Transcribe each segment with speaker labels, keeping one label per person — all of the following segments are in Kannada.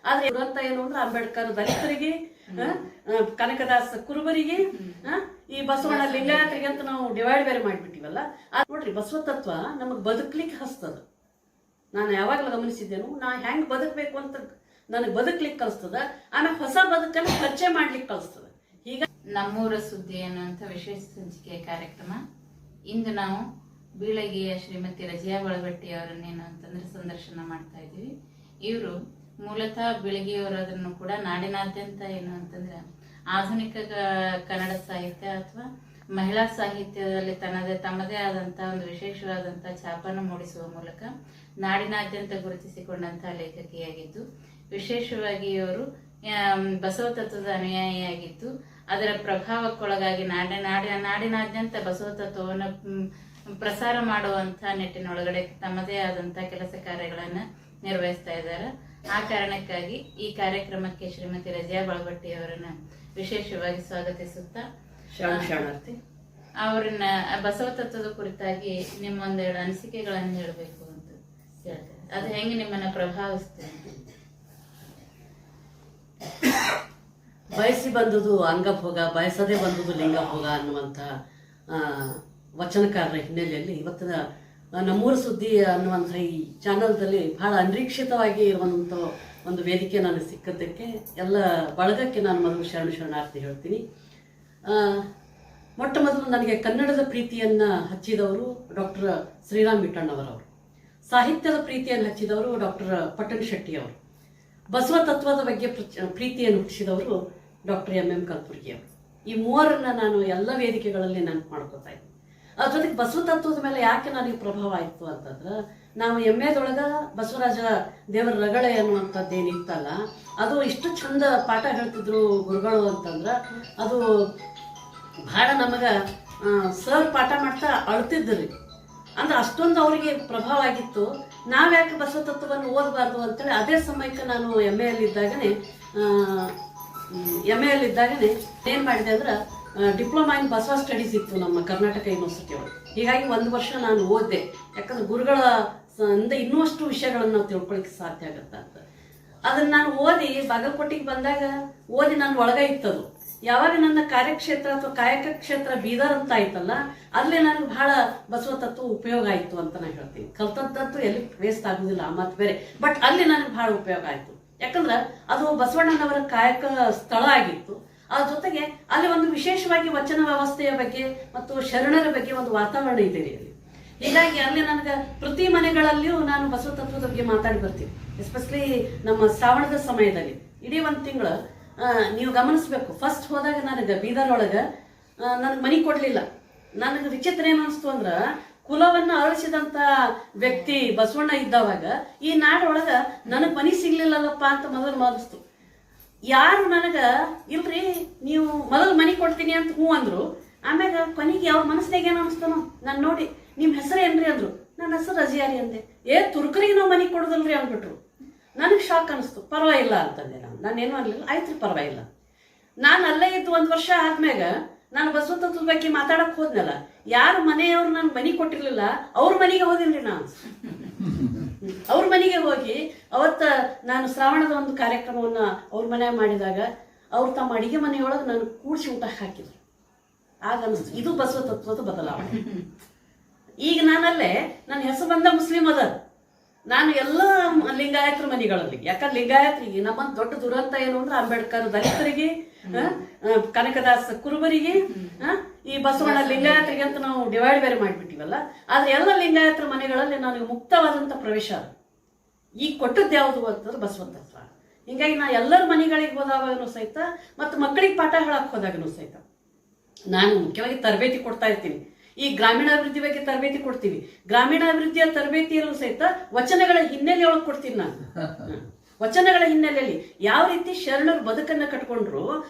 Speaker 1: ಆದ್ರೆ ದುರಂತ ಏನು ಅಂದ್ರೆ ಅಂಬೇಡ್ಕರ್ ದಲಿತರಿಗೆ, ಕನಕದಾಸ ಕುರುಬರಿಗೆ, ಈ ಬಸವಣ್ಣ ಲಿಂಗಾಯತರಿಗೆ ಅಂತ ನಾವು ಡಿವೈಡ್ ಬೇರೆ ಮಾಡಿಬಿಟ್ಟಿವಲ್ಲ. ನೋಡ್ರಿ, ಬಸವ ತತ್ವ ನಮಗ್ ಬದುಕ್ಲಿಕ್ಕೆ ಹಸ್ತದ. ನಾನು ಯಾವಾಗಲೂ ಗಮನಿಸಿದ್ದೇನು, ನಾ ಹೆಂಗ್ ಬದುಕಬೇಕು ಅಂತ ನನಗೆ ಬದುಕ್ಲಿಕ್ಕೆ ಕಲಿಸ್ತದ. ಆಮೇಲೆ ಹೊಸ ಬದುಕನ್ನು ಪರಿಚಯ ಮಾಡ್ಲಿಕ್ಕೆ ಕಲಿಸ್ತದ. ಈಗ
Speaker 2: ನಮ್ಮೂರ ಸುದ್ದಿ ಅನ್ನುವಂಥ ವಿಶೇಷ ಸಂಚಿಕೆಯ ಕಾರ್ಯಕ್ರಮ. ಇಂದು ನಾವು ಬೀಳಗಿಯ ಶ್ರೀಮತಿ ರಜಿಯಾ ಬಳಬಟ್ಟಿ ಅವರನ್ನೇನು ಅಂತಂದ್ರೆ ಸಂದರ್ಶನ ಮಾಡ್ತಾ ಇದ್ದೀವಿ. ಇವರು ಮೂಲತಃ ಬೀಳಗಿಯವರಾದ್ರೂ ಕೂಡ ನಾಡಿನಾದ್ಯಂತ ಏನು ಅಂತಂದ್ರೆ ಆಧುನಿಕ ಕನ್ನಡ ಸಾಹಿತ್ಯ ಅಥವಾ ಮಹಿಳಾ ಸಾಹಿತ್ಯದಲ್ಲಿ ತಮ್ಮದೇ ಆದಂತಹ ಒಂದು ವಿಶೇಷವಾದಂತಹ ಛಾಪನ್ನು ಮೂಡಿಸುವ ಮೂಲಕ ನಾಡಿನಾದ್ಯಂತ ಗುರುತಿಸಿಕೊಂಡಂತಹ ಲೇಖಕಿಯಾಗಿದ್ದು, ವಿಶೇಷವಾಗಿ ಇವರು ಬಸವ ತತ್ವದ ಅನುಯಾಯಿಯಾಗಿದ್ದು, ಅದರ ಪ್ರಭಾವಕ್ಕೊಳಗಾಗಿ ನಾಡಿನಾದ್ಯಂತ ಬಸವ ತತ್ವವನ್ನು ಪ್ರಸಾರ ಮಾಡುವಂತ ನಿಟ್ಟಿನೊಳಗಡೆ ತಮ್ಮದೇ ಆದಂತಹ ಕೆಲಸ ಕಾರ್ಯಗಳನ್ನ ನಿರ್ವಹಿಸ್ತಾ ಇದ್ದಾರೆ. ಆ ಕಾರಣಕ್ಕಾಗಿ ಈ ಕಾರ್ಯಕ್ರಮಕ್ಕೆ ಶ್ರೀಮತಿ ರಜಿಯಾ ಬಳಬಟ್ಟಿ ಅವರನ್ನ ವಿಶೇಷವಾಗಿ ಸ್ವಾಗತಿಸುತ್ತಾ ಅವರನ್ನ ಬಸವ ತತ್ವದ ಕುರಿತಾಗಿ ನಿಮ್ಮೊಂದೆರಡು ಅನಿಸಿಕೆಗಳನ್ನು ಹೇಳಬೇಕು ಅಂತ ಹೇಳ್ತಾರೆ. ಅದು ಹೆಂಗೆ ನಿಮ್ಮನ್ನ ಪ್ರಭಾವಿಸ್ತದೆ?
Speaker 1: ಬಯಸಿ ಬಂದುದು ಅಂಗಭೋಗ, ಬಯಸದೆ ಬಂದುದು ಲಿಂಗಭೋಗ ಅನ್ನುವಂಥ ವಚನಕಾರರ ಹಿನ್ನೆಲೆಯಲ್ಲಿ ಇವತ್ತಿನ ನಮ್ಮೂರ ಸುದ್ದಿ ಅನ್ನುವಂಥ ಈ ಚಾನಲ್ದಲ್ಲಿ ಬಹಳ ಅನಿರೀಕ್ಷಿತವಾಗಿ ಇರುವಂಥ ಒಂದು ವೇದಿಕೆ ನನಗೆ ಸಿಕ್ಕದ್ದಕ್ಕೆ ಎಲ್ಲ ಬಳಗಕ್ಕೆ ನಾನು ಮೊದಲು ಶರಣಾರ್ಥಿ ಹೇಳ್ತೀನಿ. ಮೊಟ್ಟ ಮೊದಲು ನನಗೆ ಕನ್ನಡದ ಪ್ರೀತಿಯನ್ನು ಹಚ್ಚಿದವರು ಡಾಕ್ಟರ್ ಶ್ರೀರಾಮ್ ಮಿಟ್ಟಣ್ಣವರವರು, ಸಾಹಿತ್ಯದ ಪ್ರೀತಿಯನ್ನು ಹಚ್ಚಿದವರು ಡಾಕ್ಟರ್ ಪಟ್ಟಣ ಶೆಟ್ಟಿಯವರು, ಬಸವ ತತ್ವದ ಬಗ್ಗೆ ಪ್ರೀತಿಯನ್ನು ಹುಟ್ಟಿಸಿದವರು ಡಾಕ್ಟರ್ ಎಂ ಕಲಬುರ್ಗಿ ಅವರು. ಈ ಮೂವರನ್ನ ನಾನು ಎಲ್ಲ ವೇದಿಕೆಗಳಲ್ಲಿ ನೆನಪು ಮಾಡ್ಕೋತಾ ಇದ್ದೀನಿ. ಅದ್ರ ಜೊತೆಗೆ ಬಸವ ತತ್ವದ ಮೇಲೆ ಯಾಕೆ ನನಗೆ ಪ್ರಭಾವ ಆಯಿತು ಅಂತಂದ್ರೆ, ನಾವು ಎಮ್ಮೆದೊಳಗ ಬಸವರಾಜ ದೇವರ ರಗಳೆ ಅನ್ನುವಂಥದ್ದೇನಿತ್ತಲ್ಲ, ಅದು ಇಷ್ಟು ಚಂದ ಪಾಠ ಹೇಳ್ತಿದ್ರು ಗುರುಗಳು ಅಂತಂದ್ರೆ, ಅದು ಬಹಳ ನಮಗೆ ಸರ್ ಪಾಠ ಮಾಡ್ತಾ ಅಳ್ತಿದ್ರಿ. ಅಂದ್ರೆ ಅಷ್ಟೊಂದು ಅವರಿಗೆ ಪ್ರಭಾವ ಆಗಿತ್ತು. ನಾವ್ಯಾಕೆ ಬಸವ ತತ್ವವನ್ನು ಓದಬಾರ್ದು ಅಂತೇಳಿ ಅದೇ ಸಮಯಕ್ಕೆ ನಾನು ಎಮ್ ಎಲ್ಲಿದ್ದಾಗನೇ ಏನು ಮಾಡಿದೆ ಅಂದ್ರೆ, ಡಿಪ್ಲೊಮಾ ಇನ್ ಬಸವ ಸ್ಟಡೀಸ್ ಇತ್ತು ನಮ್ಮ ಕರ್ನಾಟಕ ಯೂನಿವರ್ಸಿಟಿ ಒಳಗೆ. ಹೀಗಾಗಿ 1 ವರ್ಷ ನಾನು ಓದಿದೆ. ಯಾಕಂದ್ರೆ ಗುರುಗಳ ಇನ್ನೂ ಅಷ್ಟು ವಿಷಯಗಳನ್ನು ನಾವು ತಿಳ್ಕೊಳಿಕ್ಕೆ ಸಾಧ್ಯ ಆಗುತ್ತೆ ಅಂತ. ಅದನ್ನು ನಾನು ಓದಿ ಬಾಗಲಕೋಟೆಗೆ ಬಂದಾಗ ಓದಿ ನನ್ನ ಒಳಗೆ ಇತ್ತದು. ಯಾವಾಗ ನನ್ನ ಕಾರ್ಯಕ್ಷೇತ್ರ ಅಥವಾ ಕಾಯಕ ಕ್ಷೇತ್ರ ಬೀದರ್ ಅಂತ ಆಯ್ತಲ್ಲ, ಅಲ್ಲೇ ನನಗೆ ಬಹಳ ಬಸವ ತತ್ವ ಉಪಯೋಗ ಆಯಿತು ಅಂತ ನಾನು ಹೇಳ್ತೀನಿ. ಕಲ್ತದ್ದು ಎಲ್ಲಿ ವೇಸ್ಟ್ ಆಗುದಿಲ್ಲ, ಆ ಮಾತು ಬೇರೆ. ಬಟ್ ಅಲ್ಲಿ ನನಗೆ ಬಹಳ ಉಪಯೋಗ ಆಯಿತು. ಯಾಕಂದ್ರೆ ಅದು ಬಸವಣ್ಣನವರ ಕಾಯಕ ಸ್ಥಳ ಆಗಿತ್ತು. ಅದ್ರ ಜೊತೆಗೆ ಅಲ್ಲಿ ಒಂದು ವಿಶೇಷವಾಗಿ ವಚನ ವ್ಯವಸ್ಥೆಯ ಬಗ್ಗೆ ಮತ್ತು ಶರಣರ ಬಗ್ಗೆ ಒಂದು ವಾತಾವರಣ ಇದೆ ಅಲ್ಲಿ. ಹೀಗಾಗಿ ಅಲ್ಲಿ ನನಗೆ ಪ್ರತಿ ಮನೆಗಳಲ್ಲಿಯೂ ನಾನು ಬಸವ ತತ್ವದ ಬಗ್ಗೆ ಮಾತಾಡಿ ಬರ್ತೀನಿ. ಎಸ್ಪೆಷಲಿ ನಮ್ಮ ಶ್ರಾವಣದ ಸಮಯದಲ್ಲಿ ಇಡೀ 1 ತಿಂಗಳು ನೀವು ಗಮನಿಸ್ಬೇಕು. ಫಸ್ಟ್ ಹೋದಾಗ ನನಗೆ ಬೀದರ್ ಒಳಗೆ ನನಗೆ ಮನೆ ಕೊಡ್ಲಿಲ್ಲ. ನನಗೆ ವಿಚಿತ್ರ ಏನು ಅನಿಸ್ತು ಅಂದ್ರೆ, ಕುಲವನ್ನ ಅಳಿಸಿದಂತ ವ್ಯಕ್ತಿ ಬಸವಣ್ಣ ಇದ್ದವಾಗ ಈ ನಾಡೊಳಗ ನನಗೆ ಮನೆ ಸಿಗ್ಲಿಲ್ಲಲ್ಲಪ್ಪ ಅಂತ ಮೊದಲು ಅನಿಸ್ತು. ಯಾರು ನನಗ ಇಲ್ರಿ ನೀವು ಮೊದಲು ಮನೆ ಕೊಡ್ತೀನಿ ಅಂತ ಹ್ಞೂ ಅಂದ್ರು. ಆಮ್ಯಾಗ ಕೊನೆಗೆ ಅವ್ರ ಮನಸ್ಸಿನಾಗ ಏನು ಅನಿಸ್ತಾನೋ ನಾನು ನೋಡಿ, ನಿಮ್ಮ ಹೆಸರು ಏನ್ರಿ ಅಂದ್ರು. ನನ್ನ ಹೆಸರು ರಜಿಯಾರಿ ಅಂದೆ. ತುರ್ಕರಿಗೆ ನಾವು ಮನೆ ಕೊಡೋದಲ್ರಿ ಅಂದ್ಬಿಟ್ರು. ನನಗೆ ಶಾಕ್ ಅನಿಸ್ತು. ಪರವಾಗಿಲ್ಲ ಅಂತಂದೆ ನಾನೇನು ಅನ್ಲಿಲ್ಲ. ಆಯ್ತು ಪರವಾಗಿಲ್ಲ. ನಾನು ಅಲ್ಲೇ ಇದ್ದು 1 ವರ್ಷ ಆದ್ಮ್ಯಾಗ ನಾನು ಬಸವ ತತ್ವದ ಬಗ್ಗೆ ಮಾತಾಡಕ್ ಹೋದ್ನಲ್ಲ, ಯಾರು ಮನೆಯವ್ರು ನನ್ ಮನೆ ಕೊಟ್ಟಿರ್ಲಿಲ್ಲ ಅವ್ರ ಮನೆಗೆ ಹೋದಿಲ್ರಿ ನಾನು. ಅವ್ರ ಮನೆಗೆ ಹೋಗಿ ಅವತ್ತ ನಾನು ಶ್ರಾವಣದ ಒಂದು ಕಾರ್ಯಕ್ರಮವನ್ನ ಅವ್ರ ಮನೆ ಮಾಡಿದಾಗ ಅವ್ರು ತಮ್ಮ ಅಡಿಗೆ ಮನೆಯೊಳಗೆ ನಾನು ಕೂಡಿಸಿ ಊಟ ಹಾಕಿದ್ರು. ಆಗ ಅನಿಸ್ತು ಇದು ಬಸವ ತತ್ವದ ಬದಲಾವಣೆ. ಈಗ ನಾನಲ್ಲೇ ನನ್ನ ಹೆಸರು ಬಂದ ಮುಸ್ಲಿಂ ಅದ, ನಾನು ಎಲ್ಲ ಲಿಂಗಾಯತರ ಮನೆಗಳಲ್ಲಿ. ಯಾಕಂದ್ರೆ ಲಿಂಗಾಯತರಿಗೆ ನಮ್ಮ ದೊಡ್ಡ ದುರಂತ ಏನು ಅಂದ್ರೆ, ಅಂಬೇಡ್ಕರ್ ದಲಿತರಿಗೆ, ಕನಕದಾಸ ಕುರುಬರಿಗೆ, ಈ ಬಸವಣ್ಣ ಲಿಂಗಾಯತರಿಗೆ ಅಂತ ನಾವು ಡಿವೈಡ್ ಬೇರೆ ಮಾಡಿಬಿಟ್ಟಿವಲ್ಲ. ಆದ್ರೆ ಎಲ್ಲ ಲಿಂಗಾಯತರ ಮನೆಗಳಲ್ಲಿ ನನಗೆ ಮುಕ್ತವಾದಂತ ಪ್ರವೇಶ ಅದು. ಈಗ ಕೊಟ್ಟದ್ದು ಯಾವುದು ಅಂತಂದ್ರೆ ಬಸವ ತತ್ವ. ಹಿಂಗಾಗಿ ನಾ ಎಲ್ಲರ ಮನೆಗಳಿಗೆ ಹೋದಾಗನೂ ಸಹಿತ ಮತ್ತು ಮಕ್ಕಳಿಗೆ ಪಾಠ ಹೇಳಕ್ ಹೋದಾಗನೂ ಸಹಿತ ನಾನು ಮುಖ್ಯವಾಗಿ ತರಬೇತಿ ಕೊಡ್ತಾ ಇರ್ತೀನಿ. ಈ ಗ್ರಾಮೀಣಾಭಿವೃದ್ಧಿ ಬಗ್ಗೆ ತರಬೇತಿ ಕೊಡ್ತೀವಿ. ಗ್ರಾಮೀಣಾಭಿವೃದ್ಧಿಯ ತರಬೇತಿಯಲ್ಲೂ ಸಹಿತ ವಚನಗಳ ಹಿನ್ನೆಲೆಯೊಳಗೆ ಕೊಡ್ತೀನಿ ನಾನು. ವಚನಗಳ ಹಿನ್ನೆಲೆಯಲ್ಲಿ ಯಾವ ರೀತಿ ಶರಣರು ಬದುಕನ್ನ ಕಟ್ಕೊಂಡ್ರು,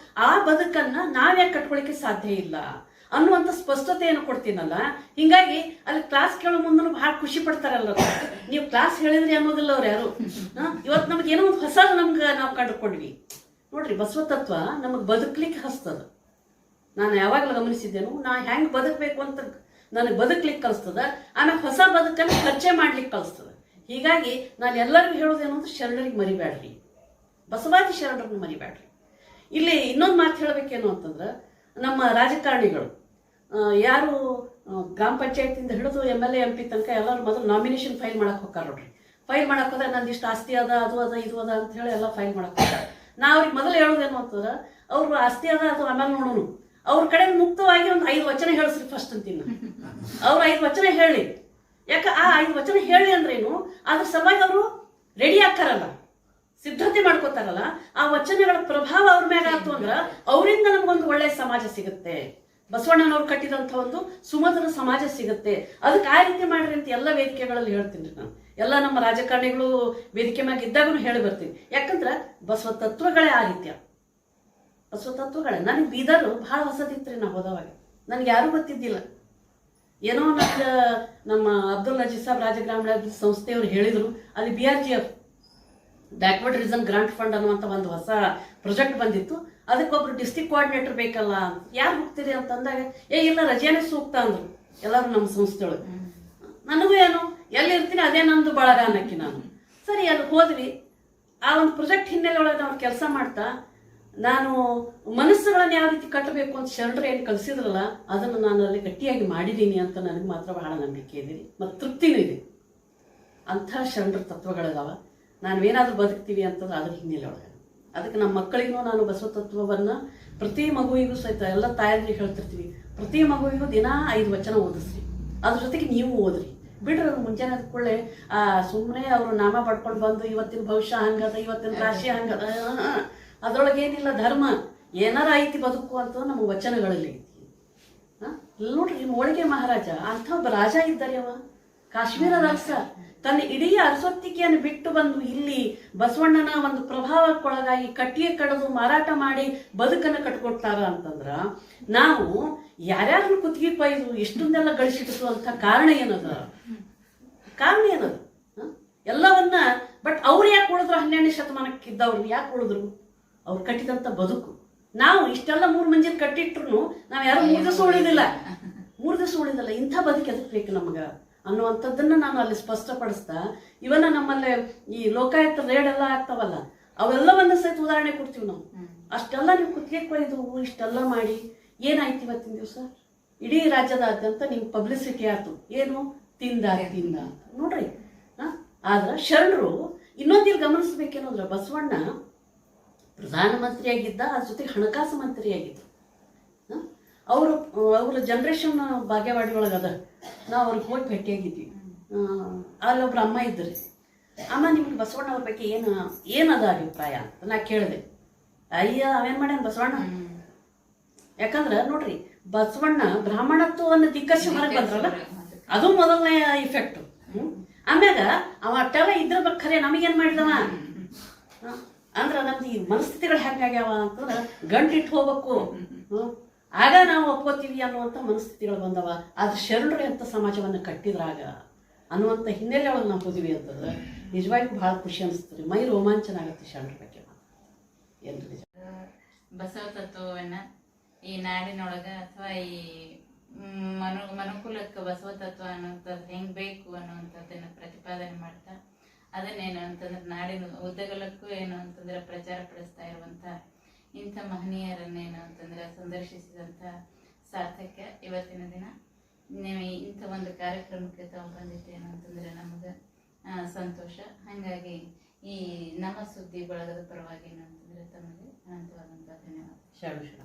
Speaker 1: ಆ ಬದುಕನ್ನ ನಾವ್ಯಾಕೆ ಕಟ್ಕೊಳಿಕ್ಕೆ ಸಾಧ್ಯ ಇಲ್ಲ ಅನ್ನುವಂಥ ಸ್ಪಷ್ಟತೆಯನ್ನು ಕೊಡ್ತೀನಲ್ಲ. ಹಿಂಗಾಗಿ ಅಲ್ಲಿ ಕ್ಲಾಸ್ ಕೇಳೋ ಮುಂದೂ ಬಹಳ ಖುಷಿ ಪಡ್ತಾರಲ್ಲ. ನೀವು ಕ್ಲಾಸ್ ಹೇಳಿದ್ರಿ ಅನ್ನೋದಿಲ್ಲ ಅವ್ರು ಯಾರು. ಇವತ್ತು ನಮ್ಗೆ ಏನೋ ಒಂದು ಹೊಸ ನಾವು ಕಂಡುಕೊಂಡ್ವಿ. ನೋಡ್ರಿ, ಬಸವ ತತ್ವ ನಮಗೆ ಬದುಕ್ಲಿಕ್ಕೆ ಹಸ್ತದ. ನಾನು ಯಾವಾಗಲೂ ಗಮನಿಸಿದ್ದೇನು, ನಾ ಹೆಂಗ್ ಬದುಕಬೇಕು ಅಂತ ನನಗೆ ಬದುಕ್ಲಿಕ್ಕೆ ಕಲಿಸ್ತದ. ಆಮೇಲೆ ಹೊಸ ಬದುಕನ್ನು ಪರಿಚಯ ಮಾಡ್ಲಿಕ್ಕೆ ಕಲಿಸ್ತದ. ಹೀಗಾಗಿ ನಾನು ಎಲ್ಲರಿಗೂ ಹೇಳೋದೇನು ಅಂದ್ರೆ, ಶರಣರಿಗೆ ಮರಿಬೇಡ್ರಿ. ಬಸವಾದಿ ಶರಣರನ್ನು ಮರಿಬೇಡ್ರಿ. ಇಲ್ಲಿ ಇನ್ನೊಂದು ಮಾತು ಹೇಳಬೇಕೇನು ಅಂತಂದ್ರೆ, ನಮ್ಮ ರಾಜಕಾರಣಿಗಳು ಯಾರು ಗ್ರಾಮ ಪಂಚಾಯತಿಯಿಂದ ಹಿಡಿದು MLA MP ತನಕ ಎಲ್ಲರೂ ಮೊದಲು ನಾಮಿನೇಷನ್ ಫೈಲ್ ಮಾಡಕ್ಕೆ ಹೋಗ್ತಾರ ನೋಡ್ರಿ. ಫೈಲ್ ಮಾಡಕ್ಕೆ ಹೋದ್ರೆ ನಂದು ಇಷ್ಟು ಆಸ್ತಿ ಅದ, ಅದು ಅದ, ಇದು ಅದ ಅಂತ ಹೇಳಿ ಎಲ್ಲ ಫೈಲ್ ಮಾಡಕ್ಕೆ ಹೋಗ್ತಾರೆ. ನಾ ಅವ್ರಿಗೆ ಮೊದಲು ಹೇಳೋದೇನು ಅಂತಂದ್ರೆ, ಅವ್ರು ಆಸ್ತಿ ಅದ ಅದು ಆಮೇಲೆ ನೋಡೋನು, ಅವ್ರ ಕಡೆ ಮುಕ್ತವಾಗಿ ಒಂದು 5 ವಚನ ಹೇಳಿಸ್ರಿ ಫಸ್ಟ್ ಅಂತೀನಿ. ಅವ್ರು 5 ವಚನ ಹೇಳಿ, ಯಾಕೆ ಆ 5 ವಚನ ಹೇಳಿ ಅಂದ್ರೇನು, ಅದ್ರ ಸಲುವಾಗಿ ಅವರು ರೆಡಿ ಆಗ್ತಾರಲ್ಲ, ಸಿದ್ಧತೆ ಮಾಡ್ಕೋತಾರಲ್ಲ, ಆ ವಚನಗಳ ಪ್ರಭಾವ ಅವ್ರ ಮ್ಯಾಗ ಆಯ್ತು ಅಂದ್ರೆ ಅವರಿಂದ ನಮಗೊಂದು ಒಳ್ಳೆಯ ಸಮಾಜ ಸಿಗುತ್ತೆ. ಬಸವಣ್ಣನವ್ರು ಕಟ್ಟಿದಂಥ ಒಂದು ಸುಮಧುರ ಸಮಾಜ ಸಿಗುತ್ತೆ. ಅದಕ್ಕೆ ಆ ರೀತಿ ಮಾಡ್ರಿ ಅಂತ ಎಲ್ಲ ವೇದಿಕೆಗಳಲ್ಲಿ ಹೇಳ್ತೀನಿ ನಾನು. ಎಲ್ಲ ನಮ್ಮ ರಾಜಕಾರಣಿಗಳು ವೇದಿಕೆ ಮ್ಯಾಗ ಇದ್ದಾಗೂ ಹೇಳಿ ಬರ್ತೀನಿ. ಯಾಕಂದ್ರೆ ಬಸವ ತತ್ವಗಳೇ ಆ ರೀತಿಯ ಬಸವ ತತ್ವಗಳೇ. ನನಗೆ ಬೀದರು ಭಾಳ ಹೊಸದಿತ್ರಿ. ನಾ ಹೋದವಾಗ ನನಗೆ ಯಾರೂ ಗೊತ್ತಿದ್ದಿಲ್ಲ. ಏನೋ ನನಗೆ ನಮ್ಮ ಅಬ್ದುಲ್ ನಜೀರ್ ಸಾಬ್ ರಾಜಗ್ರಾಮೀಣಾಭಿವೃದ್ಧಿ ಸಂಸ್ಥೆಯವರು ಹೇಳಿದರು, ಅಲ್ಲಿ BRGF backward reason grant fund ಅನ್ನುವಂಥ ಒಂದು ಹೊಸ ಪ್ರಾಜೆಕ್ಟ್ ಬಂದಿತ್ತು. ಅದಕ್ಕೊಬ್ರು ಡಿಸ್ಟ್ರಿಕ್ಟ್ ಕೋಆರ್ಡಿನೇಟರ್ ಬೇಕಲ್ಲ ಅಂತ. ಯಾರು ಹೋಗ್ತೀರಿ ಅಂತಂದಾಗ, ಇಲ್ಲ ರಜೆನೇ ಸೂಕ್ತ ಅಂದರು ಎಲ್ಲರೂ ನಮ್ಮ ಸಂಸ್ಥೆಯೊಳಗೆ. ನನಗೂ ಏನು ಎಲ್ಲಿರ್ತೀನಿ ಅದೇ ನಮ್ಮದು ಬಳಗ ಅನ್ನಕ್ಕೆ ನಾನು. ಸರಿ ಅಲ್ಲಿ ಹೋದ್ವಿ. ಆ ಒಂದು ಪ್ರಾಜೆಕ್ಟ್ ಹಿನ್ನೆಲೆ ಒಳಗೆ ನಾವು ಕೆಲಸ ಮಾಡ್ತಾ ನಾನು ಮನಸ್ಸುಗಳನ್ನು ಯಾವ ರೀತಿ ಕಟ್ಟಬೇಕು ಅಂತ ಶರಣರು ಏನು ಕಲಿಸಿದ್ರಲ್ಲ, ಅದನ್ನು ನಾನು ಅಲ್ಲಿ ಗಟ್ಟಿಯಾಗಿ ಮಾಡಿದ್ದೀನಿ ಅಂತ ನನಗೆ ಮಾತ್ರ ಬಹಳ ನಂಬಿಕೆ ಇದೆ ಮತ್ತು ತೃಪ್ತಿನೂ ಇದೆ. ಅಂಥ ಶರಣರ ತತ್ವಗಳಿದಾವ. ನಾವೇನಾದರೂ ಬದುಕ್ತೀವಿ ಅಂತಂದ್ರೆ ಅದ್ರ ಹಿನ್ನೆಲೆ ಒಳಗೆ. ಅದಕ್ಕೆ ನಮ್ಮ ಮಕ್ಕಳಿಗೂ ನಾನು ಬಸವ ತತ್ವವನ್ನು ಪ್ರತಿ ಮಗುವಿಗೂ ಸಹಿತ ಎಲ್ಲ ತಾಯಂದ್ರಿಗೆ ಹೇಳ್ತಿರ್ತೀವಿ, ಪ್ರತಿ ಮಗುವಿಗೂ ದಿನ 5 ವಚನ ಓದಿಸ್ರಿ. ಅದ್ರ ಜೊತೆಗೆ ನೀವು ಓದ್ರಿ. ಬಿಡ್ರಿ ಅದು ಮುಂಜಾನೆ ಅದ ಕೂಡಲೇ ಸುಮ್ಮನೆ ಅವರು ನಾಮ ಪಡ್ಕೊಂಡು ಬಂದು ಇವತ್ತಿನ ಭವಿಷ್ಯ ಹಂಗದ, ಇವತ್ತಿನ ರಾಶಿ ಹಂಗದ, ಅದ್ರೊಳಗೇನಿಲ್ಲ ಧರ್ಮ ಏನಾರ ಐತಿ ಬದುಕು ಅಂತ ನಮ್ಮ ವಚನಗಳಲ್ಲಿ ಐತಿ. ನೋಡ್ರಿ ಮೋಳಿಗೆ ಮಹಾರಾಜ ಅಂಥ ಒಬ್ಬ ರಾಜ ಇದ್ದಾರೆ. ಅವ ಕಾಶ್ಮೀರದ ಅರಸ ತನ್ನ ಇಡೀ ಅರಸೊತ್ತಿಗೆಯನ್ನು ಬಿಟ್ಟು ಬಂದು ಇಲ್ಲಿ ಬಸವಣ್ಣನ ಒಂದು ಪ್ರಭಾವಕ್ಕೊಳಗಾಗಿ ಕಟ್ಟಿಗೆ ಕಡಿದು ಮಾರಾಟ ಮಾಡಿ ಬದುಕನ್ನು ಕಟ್ಕೊಡ್ತಾರ ಅಂತಂದ್ರ, ನಾವು ಯಾರ್ಯಾರನ್ನು ಕುತ್ತಿಗೆ ಕೊಯ್ದು ಇಷ್ಟೊಂದೆಲ್ಲ ಗಳಿಸಿಟ್ಟು ಅಂತ ಕಾರಣ ಏನದ? ಕಾರಣ ಏನದು? ಎಲ್ಲವನ್ನ ಬಟ್ ಅವ್ರು ಯಾಕೆ ಉಳಿದ್ರು? 12ನೇ ಶತಮಾನಕ್ಕಿದ್ದವ್ರು ಯಾಕೆ ಉಳಿದ್ರು? ಅವ್ರು ಕಟ್ಟಿದಂಥ ಬದುಕು. ನಾವು ಇಷ್ಟೆಲ್ಲ 3 ಮಂಜಿನ ಕಟ್ಟಿಟ್ರು ನಾವು ಯಾರು 3 ದಿವಸ ಉಳಿದಿಲ್ಲ. 3 ದಿವಸ ಉಳಿದಿಲ್ಲ. ಇಂಥ ಬದುಕು ಎದಕ್ಕೆ ಬೇಕು ನಮ್ಗೆ ಅನ್ನುವಂಥದ್ದನ್ನ ನಾನು ಅಲ್ಲಿ ಸ್ಪಷ್ಟಪಡಿಸ್ತಾ, ಇವನ್ನ ನಮ್ಮಲ್ಲಿ ಈ ಲೋಕಾಯುಕ್ತ ರೇಡ್ ಎಲ್ಲ ಆಗ್ತಾವಲ್ಲ, ಅವೆಲ್ಲವನ್ನ ಸಹಿತ ಉದಾಹರಣೆ ಕೊಡ್ತೀವಿ ನಾವು. ಅಷ್ಟೆಲ್ಲ ನೀವು ಕುತ್ತಿಗೆ ಕೊಯ್ದು ಇಷ್ಟೆಲ್ಲ ಮಾಡಿ ಏನಾಯ್ತು ಇವತ್ತಿನ ದಿವಸ? ಇಡೀ ರಾಜ್ಯದಾದ್ಯಂತ ನಿಮ್ಗೆ ಪಬ್ಲಿಸಿಟಿ ಆಯ್ತು. ಏನು ತಿಂದ ಅಂತ ನೋಡ್ರಿ. ಆದ್ರೆ ಶರಣರು ಇನ್ನೊಂದಿಲ್ಲಿ ಗಮನಿಸ್ಬೇಕೇನಂದ್ರೆ, ಬಸವಣ್ಣ ಪ್ರಧಾನಮಂತ್ರಿಯಾಗಿದ್ದ, ಅದ್ರ ಜೊತೆಗೆ ಹಣಕಾಸು ಮಂತ್ರಿಯಾಗಿದ್ದರು. ಅವ್ರ ಜನ್ರೇಷನ್ ಬಾಗೇವಾಡಿ ಒಳಗದ. ನಾವು ಅವ್ರಿಗೆ ಹೋಗಿ ಭೇಟಿಯಾಗಿದ್ವಿ. ಅಲ್ಲೊಬ್ರು ಅಮ್ಮ ಇದ್ರಿ. ಅಮ್ಮ, ನಿಮ್ಗೆ ಬಸವಣ್ಣ ಅವ್ರ ಬಗ್ಗೆ ಏನದ ಅಭಿಪ್ರಾಯ ಅಂತ ನಾ ಕೇಳಿದೆ. ಅಯ್ಯ, ಅವೇನು ಮಾಡ್ಯಾನ ಬಸವಣ್ಣ? ಯಾಕಂದ್ರೆ ನೋಡ್ರಿ, ಬಸವಣ್ಣ ಬ್ರಾಹ್ಮಣತ್ವವನ್ನು ದಿಕ್ಕಸಿ ಹೊರಗೆ ಬಂದ್ರಲ್ಲ, ಅದು ಮೊದಲನೇ ಇಫೆಕ್ಟ್. ಆಮ್ಯಾಗ ಅವ ಅಟ್ಟೆಲ್ಲ ಇದ್ರ ಖರೆ ನಮಗೇನು ಮಾಡಿದವ ಅಂದ್ರೆ, ನಮ್ದು ಈ ಮನಸ್ಥಿತಿಗಳು ಹೆಂಗಾಗ್ಯಾವ ಅಂತಂದ್ರೆ ಗಂಟಿಟ್ಟು ಹೋಗ್ಬೇಕು, ಆಗ ನಾವು ಒಪ್ಕೋತೀವಿ ಅನ್ನುವಂಥ ಮನಸ್ಥಿತಿಗಳು ಬಂದವ. ಆದ್ರೆ ಶರಣರು ಎಂಥ ಸಮಾಜವನ್ನು ಕಟ್ಟಿದ್ರಾಗ ಅನ್ನುವಂಥ ಹಿನ್ನೆಲೆ ಒಳಗೆ ನಾವು ಹೋದ್ವಿ ಅಂತಂದ್ರೆ ನಿಜವಾಗಿಯೂ ಭಾಳ ಖುಷಿ ಅನಿಸ್ತದೆ. ಮೈ ರೋಮಾಂಚನ ಆಗುತ್ತೆ ಶರಣರ ಬಗ್ಗೆ. ಎಲ್ರು ನಿಜ
Speaker 2: ಬಸವ ತತ್ವವನ್ನು ಈ ನಾಡಿನೊಳಗೆ ಅಥವಾ ಈ ಮನುಕುಲಕ್ಕೆ ಬಸವ ತತ್ವ ಅನ್ನುವಂಥದ್ದು ಹೆಂಗೆ ಬೇಕು ಅನ್ನುವಂಥದ್ದನ್ನು ಪ್ರತಿಪಾದನೆ ಮಾಡ್ತಾ, ಅದನ್ನೇನು ಅಂತಂದ್ರೆ ನಾಡಿನ ಉದ್ದಗಲಕ್ಕೂ ಏನು ಅಂತಂದ್ರೆ ಪ್ರಚಾರ ಪಡಿಸ್ತಾ ಇರುವಂಥ ಇಂಥ ಮಹನೀಯರನ್ನೇನು ಅಂತಂದ್ರೆ ಸಂದರ್ಶಿಸಿದಂಥ ಸಾರ್ಥಕ್ಯ ಇವತ್ತಿನ ದಿನ. ನೀವು ಇಂಥ ಒಂದು ಕಾರ್ಯಕ್ರಮಕ್ಕೆ ತಾವು ಬಂದಿದ್ದೇನು ಅಂತಂದ್ರೆ ನಮಗೆ ಸಂತೋಷ. ಹಾಗಾಗಿ ಈ ನಮ್ಮ ಸುದ್ದಿ ಬಳಗದ ಪರವಾಗಿ ಏನು ಅಂತಂದ್ರೆ ತಮಗೆ ಅನಂತವಾದಂಥ ಧನ್ಯವಾದ.
Speaker 1: ಶರಣ.